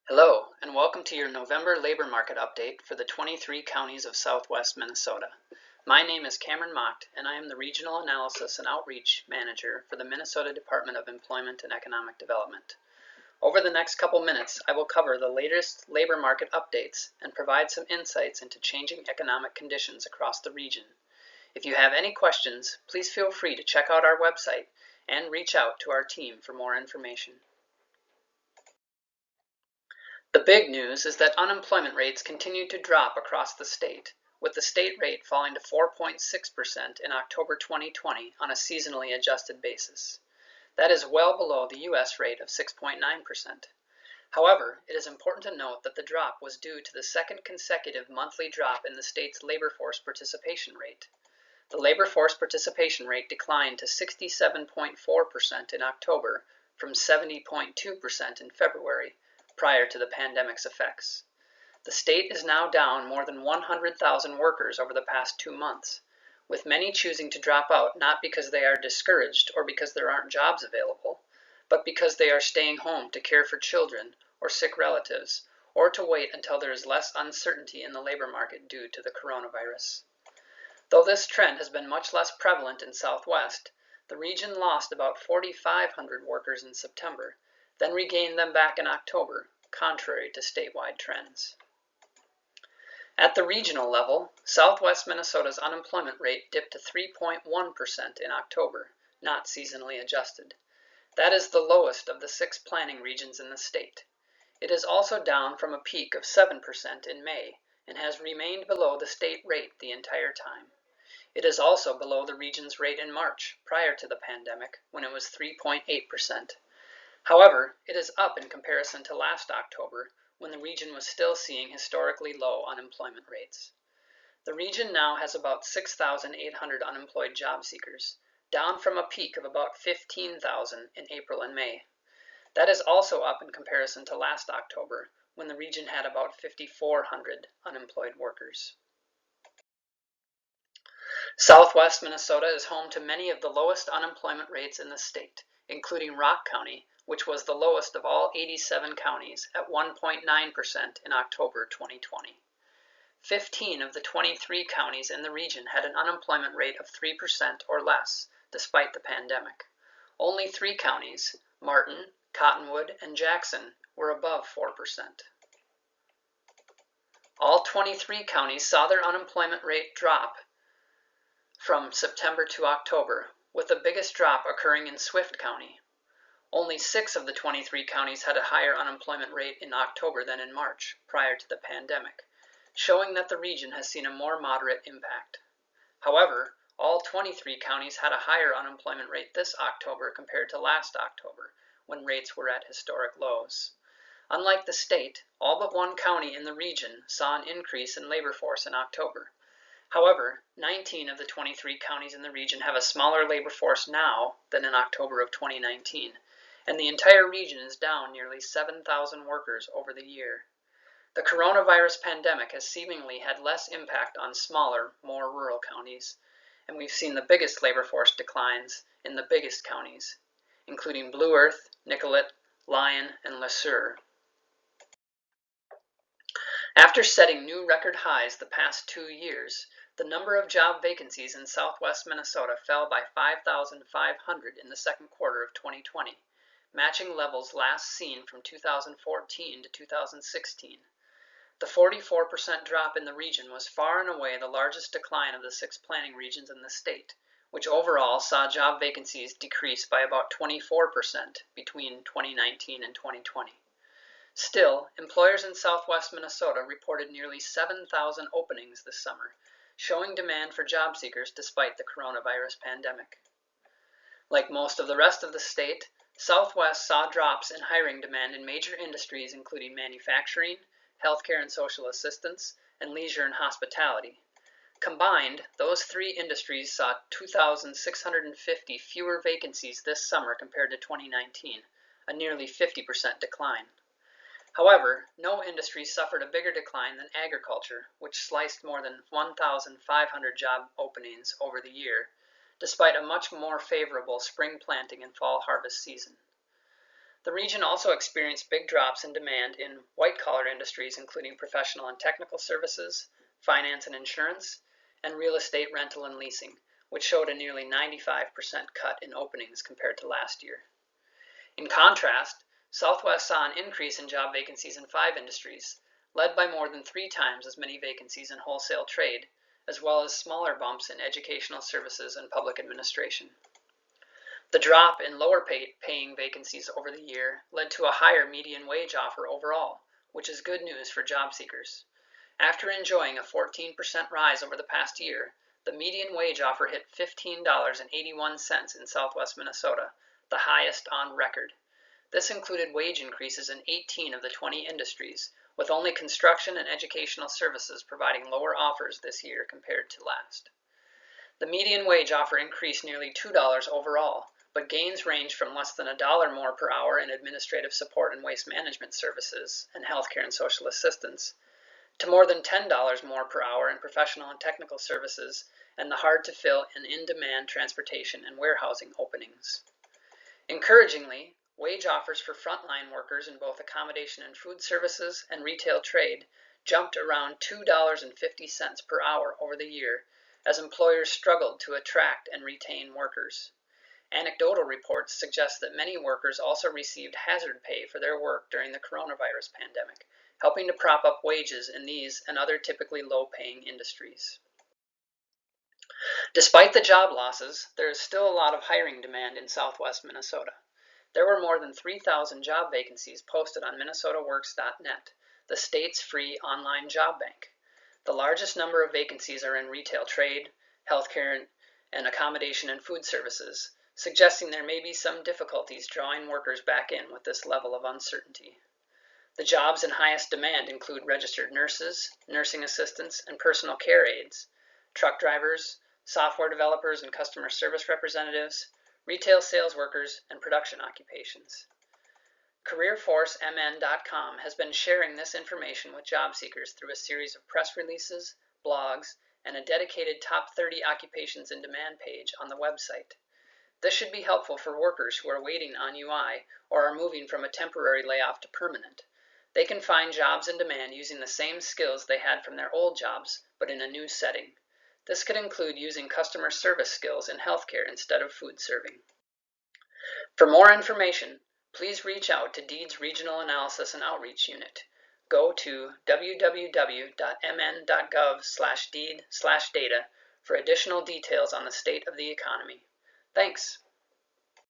Hello, and welcome to your November labor market update for the 23 counties of southwest Minnesota. My name is Cameron Mocht, and I am the Regional Analysis and Outreach Manager for the Minnesota Department of Employment and Economic Development. Over the next couple minutes, I will cover the latest labor market updates and provide some insights into changing economic conditions across the region. If you have any questions, please feel free to check out our website and reach out to our team for more information. The big news is that unemployment rates continue to drop across the state, with the state rate falling to 4.6% in October 2020 on a seasonally adjusted basis. That is well below the U.S. rate of 6.9%. However, it is important to note that the drop was due to the second consecutive monthly drop in the state's labor force participation rate. The labor force participation rate declined to 67.4% in October from 70.2% in February, prior to the pandemic's effects. The state is now down more than 100,000 workers over the past 2 months, with many choosing to drop out not because they are discouraged or because there aren't jobs available, but because they are staying home to care for children or sick relatives, or to wait until there is less uncertainty in the labor market due to the coronavirus. Though this trend has been much less prevalent in Southwest, the region lost about 4,500 workers in September, then regained them back in October, contrary to statewide trends. At the regional level, southwest Minnesota's unemployment rate dipped to 3.1% in October, not seasonally adjusted. That is the lowest of the 6 planning regions in the state. It is also down from a peak of 7% in May and has remained below the state rate the entire time. It is also below the region's rate in March, prior to the pandemic, when it was 3.8%. However, it is up in comparison to last October, when the region was still seeing historically low unemployment rates. The region now has about 6,800 unemployed job seekers, down from a peak of about 15,000 in April and May. That is also up in comparison to last October, when the region had about 5,400 unemployed workers. Southwest Minnesota is home to many of the lowest unemployment rates in the state, including Rock County, which was the lowest of all 87 counties at 1.9% in October 2020. 15 of the 23 counties in the region had an unemployment rate of 3% or less, despite the pandemic. Only 3 counties, Martin, Cottonwood, and Jackson, were above 4%. All 23 counties saw their unemployment rate drop from September to October, with the biggest drop occurring in Swift County. Only 6 of the 23 counties had a higher unemployment rate in October than in March, prior to the pandemic, showing that the region has seen a more moderate impact. However, all 23 counties had a higher unemployment rate this October compared to last October, when rates were at historic lows. Unlike the state, all but 1 county in the region saw an increase in labor force in October. However, 19 of the 23 counties in the region have a smaller labor force now than in October of 2019. And the entire region is down nearly 7,000 workers over the year. The coronavirus pandemic has seemingly had less impact on smaller, more rural counties, and we've seen the biggest labor force declines in the biggest counties, including Blue Earth, Nicollet, Lyon, and Le Sueur. After setting new record highs the past 2 years, the number of job vacancies in southwest Minnesota fell by 5,500 in the second quarter of 2020. Matching levels last seen from 2014 to 2016. The 44% drop in the region was far and away the largest decline of the 6 planning regions in the state, which overall saw job vacancies decrease by about 24% between 2019 and 2020. Still, employers in southwest Minnesota reported nearly 7,000 openings this summer, showing demand for job seekers despite the coronavirus pandemic. Like most of the rest of the state, Southwest saw drops in hiring demand in major industries including manufacturing, healthcare and social assistance, and leisure and hospitality. Combined, those 3 industries saw 2,650 fewer vacancies this summer compared to 2019, a nearly 50% decline. However, no industry suffered a bigger decline than agriculture, which sliced more than 1,500 job openings over the year, despite a much more favorable spring planting and fall harvest season. The region also experienced big drops in demand in white-collar industries including professional and technical services, finance and insurance, and real estate rental and leasing, which showed a nearly 95% cut in openings compared to last year. In contrast, Southwest saw an increase in job vacancies in 5 industries, led by more than 3 times as many vacancies in wholesale trade, as well as smaller bumps in educational services and public administration. The drop in lower paying vacancies over the year led to a higher median wage offer overall, which is good news for job seekers. After enjoying a 14% rise over the past year, the median wage offer hit $15.81 in Southwest Minnesota, the highest on record. This included wage increases in 18 of the 20 industries, with only construction and educational services providing lower offers this year compared to last. The median wage offer increased nearly $2 overall, but gains ranged from less than $1 more per hour in administrative support and waste management services and healthcare and social assistance, to more than $10 more per hour in professional and technical services and the hard-to-fill and in-demand transportation and warehousing openings. Encouragingly, wage offers for frontline workers in both accommodation and food services and retail trade jumped around $2.50 per hour over the year as employers struggled to attract and retain workers. Anecdotal reports suggest that many workers also received hazard pay for their work during the coronavirus pandemic, helping to prop up wages in these and other typically low-paying industries. Despite the job losses, there is still a lot of hiring demand in Southwest Minnesota. There were more than 3,000 job vacancies posted on minnesotaworks.net, the state's free online job bank. The largest number of vacancies are in retail trade, healthcare, and accommodation and food services, suggesting there may be some difficulties drawing workers back in with this level of uncertainty. The jobs in highest demand include registered nurses, nursing assistants, and personal care aides, truck drivers, software developers and customer service representatives, retail sales workers, and production occupations. CareerForceMN.com has been sharing this information with job seekers through a series of press releases, blogs, and a dedicated Top 30 Occupations in Demand page on the website. This should be helpful for workers who are waiting on UI or are moving from a temporary layoff to permanent. They can find jobs in demand using the same skills they had from their old jobs, but in a new setting. This could include using customer service skills in healthcare instead of food serving. For more information, please reach out to DEED's Regional Analysis and Outreach Unit. Go to www.mn.gov/deed/data for additional details on the state of the economy. Thanks.